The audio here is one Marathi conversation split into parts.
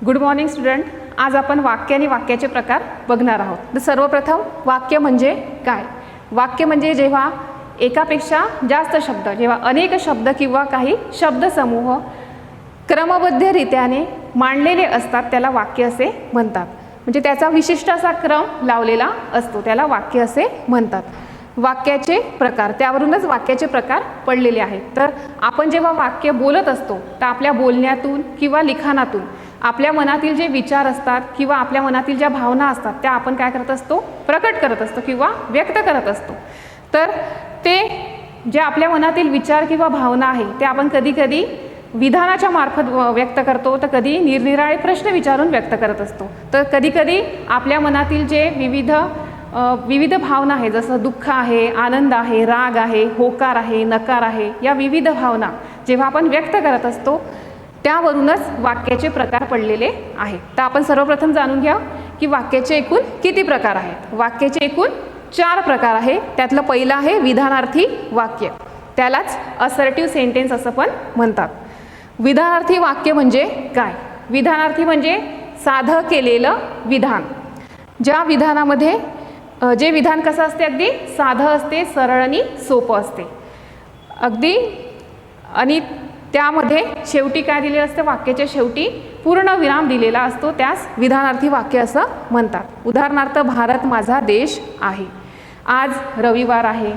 Good morning student. आज आपण वाक्य आणि वाक्याचे प्रकार बघणार आहोत. तर सर्वप्रथम वाक्य म्हणजे काय? वाक्य म्हणजे जेव्हा एकापेक्षा जास्त शब्द, जेव्हा अनेक शब्द किंवा काही शब्दसमूह क्रमबद्धरित्याने मांडलेले असतात त्याला वाक्य असे म्हणतात. म्हणजे त्याचा विशिष्ट असा क्रम लावलेला असतो, त्याला वाक्य असे म्हणतात. वाक्याचे प्रकार, त्यावरूनच वाक्याचे प्रकार पडलेले आहेत. तर आपण जेव्हा वाक्य बोलत असतो तर आपल्या बोलण्यातून किंवा लिखाणातून आपल्या मनातील जे विचार असतात किंवा आपल्या मनातील ज्या भावना असतात त्या आपण काय करत असतो, प्रकट करत असतो किंवा व्यक्त करत असतो. तर ते जे आपल्या मनातील विचार किंवा भावना आहे ते आपण कधी कधी विधानाच्या मार्फत व्यक्त करतो, तर कधी निरनिराळे प्रश्न विचारून व्यक्त करत असतो. तर कधी कधी आपल्या मनातील जे विविध भावना आहे, जसं दुःख आहे, आनंद आहे, राग आहे, होकार आहे, नकार आहे, या विविध भावना जेव्हा आपण व्यक्त करत असतो त्यावरूनच वाक्याचे प्रकार पडलेले आहेत. तर आपण सर्वप्रथम जाणून घ्या की वाक्याचे एकूण किती प्रकार आहेत. वाक्याचे एकूण 4 प्रकार आहे. त्यातलं पहिलं आहे विधानार्थी वाक्य, त्यालाच असर्टिव्ह सेंटेन्स असं पण म्हणतात. विधानार्थी वाक्य म्हणजे काय? विधानार्थी म्हणजे साधं केलेलं विधान. ज्या विधानामध्ये जे विधान कसं असते, अगदी साधं असते, सरळ आणि सोपं असते अगदी. आणि त्यामध्ये शेवटी काय दिलेलं असतं, वाक्याच्या शेवटी पूर्ण विराम दिलेला असतो, त्यास विधानार्थी वाक्य असं म्हणतात. उदाहरणार्थ, भारत माझा देश आहे, आज रविवार आहे,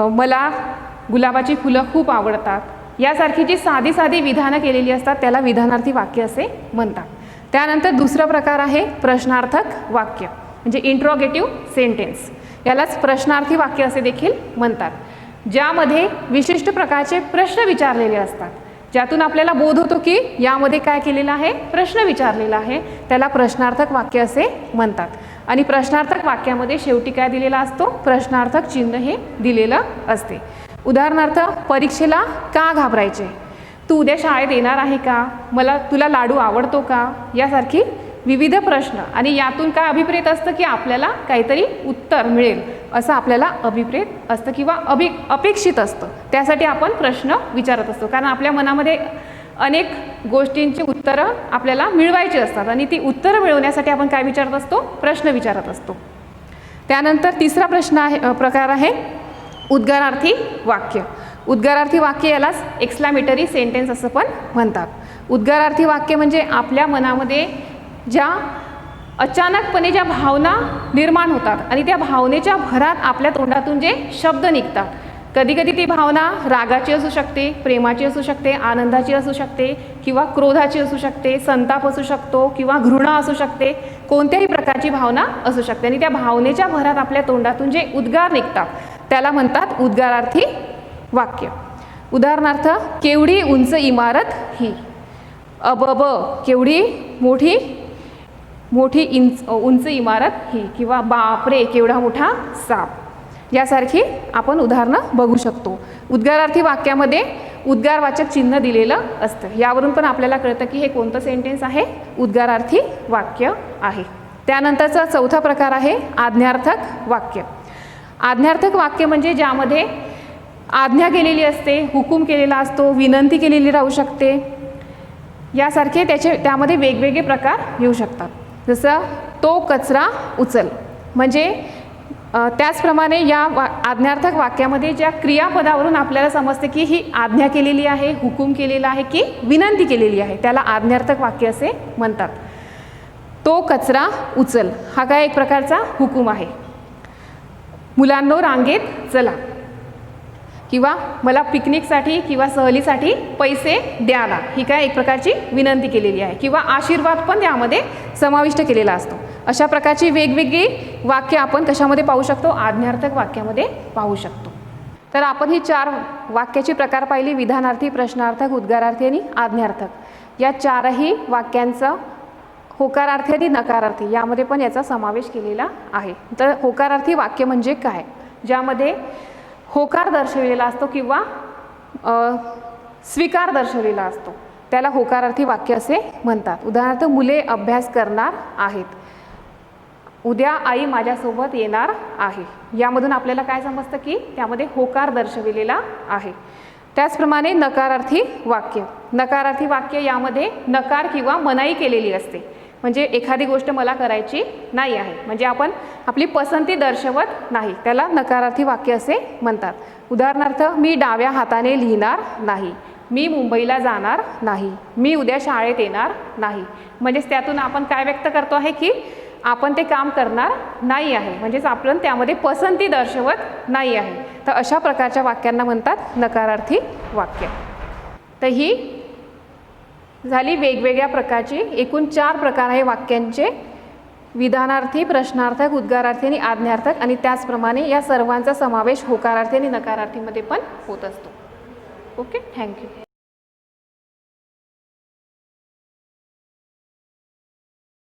मला गुलाबाची फुलं खूप आवडतात, यासारखी जी साधी साधी विधानं केलेली असतात त्याला विधानार्थी वाक्य असे म्हणतात. त्यानंतर दुसरा प्रकार आहे प्रश्नार्थक वाक्य, म्हणजे इंट्रोगेटिव्ह सेंटेन्स, यालाच प्रश्नार्थी वाक्य असे देखील म्हणतात. ज्यामध्ये विशिष्ट प्रकारचे प्रश्न विचारलेले असतात, ज्यातून आपल्याला बोध होतो की यामध्ये काय केलेलं आहे, प्रश्न विचारलेला आहे, त्याला प्रश्नार्थक वाक्य असे म्हणतात. आणि प्रश्नार्थक वाक्यामध्ये शेवटी काय दिलेला असतो, प्रश्नार्थक चिन्ह हे दिलेलं असते. उदाहरणार्थ, परीक्षेला का घाबरायचे, तू उद्या शाळेत येणार आहे का, तुला लाडू आवडतो का, यासारखी विविध प्रश्न. आणि यातून काय अभिप्रेत असतं की आपल्याला काहीतरी उत्तर मिळेल असं आपल्याला अभिप्रेत असतं किंवा अपेक्षित असतं. त्यासाठी आपण प्रश्न विचारत असतो, कारण आपल्या मनामध्ये अनेक गोष्टींची उत्तरं आपल्याला मिळवायची असतात आणि ती उत्तरं मिळवण्यासाठी आपण काय विचारत असतो, प्रश्न विचारत असतो. त्यानंतर तिसरा प्रकार आहे उद्गारार्थी वाक्य. उद्गारार्थी वाक्य यालाच एक्सक्लामेटरी सेंटेन्स असं पण म्हणतात. उद्गारार्थी वाक्य म्हणजे आपल्या मनामध्ये ज्या अचानकपणे ज्या भावना निर्माण होतात आणि त्या भावनेच्या भरात आपल्या तोंडातून जे शब्द निघतात, कधी कधी ती भावना रागाची असू शकते, प्रेमाची असू शकते, आनंदाची असू शकते किंवा क्रोधाची असू शकते, संताप असू शकतो किंवा घृणा असू शकते, कोणत्याही प्रकारची भावना असू शकते. आणि त्या भावनेच्या भरात आपल्या तोंडातून जे उद्गार निघतात त्याला म्हणतात उद्गारार्थी वाक्य. उदाहरणार्थ, केवढी उंच इमारत ही, अबब केवढी मोठी उंच इमारत ही, किंवा बापरे केवढा मोठा साप, यासारखी आपण उदाहरणं बघू शकतो. उद्गारार्थी वाक्यामध्ये उद्गारवाचक चिन्ह दिलेलं असतं. यावरून पण आपल्याला कळतं की हे कोणतं सेंटेन्स आहे, उद्गारार्थी वाक्य आहे. त्यानंतरचा चौथा प्रकार आहे आज्ञार्थक वाक्य. आज्ञार्थक वाक्य म्हणजे ज्यामध्ये आज्ञा केलेली असते, हुकूम केलेला असतो, विनंती केलेली राहू शकते, यासारखे त्यामध्ये वेगवेगळे प्रकार येऊ शकतात. जसं तो कचरा उचल, म्हणजे त्याचप्रमाणे या आज्ञार्थक वाक्यामध्ये ज्या क्रियापदावरून आपल्याला समजते की ही आज्ञा केलेली आहे, हुकूम केलेला आहे की विनंती केलेली आहे, त्याला आज्ञार्थक वाक्य असे म्हणतात. तो कचरा उचल हा काय एक प्रकारचा हुकूम आहे. मुलांनो रांगेत चला, किंवा मला पिकनिकसाठी किंवा सहलीसाठी पैसे द्याला, ही काय एक प्रकारची विनंती केलेली आहे. किंवा आशीर्वाद पण यामध्ये समाविष्ट केलेला असतो. अशा प्रकारची वेगवेगळी वाक्य आपण कशामध्ये पाहू शकतो, आज्ञार्थक वाक्यामध्ये पाहू शकतो. तर आपण ही 4 वाक्याची प्रकार पाहिली, विधानार्थी, प्रश्नार्थक, उद्गारार्थी आणि आज्ञार्थक. या 4ही वाक्यांचा होकारार्थी आणि नकारार्थी यामध्ये पण याचा समावेश केलेला आहे. तर होकारार्थी वाक्य म्हणजे काय, ज्यामध्ये होकार दर्शविलेला असतो किंवा स्वीकार दर्शविलेला असतो, त्याला होकारार्थी वाक्य असे म्हणतात. उदाहरणार्थ, मुले अभ्यास करणार आहेत, उद्या आई माझ्यासोबत येणार आहे, यामधून आपल्याला काय समजतं की त्यामध्ये होकार दर्शविलेला आहे. त्याचप्रमाणे नकारार्थी वाक्य. नकारार्थी वाक्य यामध्ये नकार किंवा मनाई केलेली असते. म्हणजे एखादी गोष्ट मला करायची नाही आहे, म्हणजे आपण आपली पसंती दर्शवत नाही, त्याला नकारार्थी वाक्य असे म्हणतात. उदाहरणार्थ, मी डाव्या हाताने लिहिणार नाही, मी मुंबईला जाणार नाही, मी उद्या शाळेत येणार नाही. म्हणजेच त्यातून आपण काय व्यक्त करतो आहे की आपण ते काम करणार नाही आहे, म्हणजेच आपण त्यामध्ये पसंती दर्शवत नाही आहे. तर अशा प्रकारच्या वाक्यांना म्हणतात नकारार्थी वाक्य. तर ही झाली वेगवेगळ्या प्रकारची एकूण 4 प्रकार आहे वाक्यांचे: विधानार्थी, प्रश्नार्थक, उद्गारार्थी आणि आज्ञार्थक. आणि त्याचप्रमाणे या सर्वांचा समावेश होकारार्थी आणि नकारार्थीमध्ये पण होत असतो. Okay, thank you.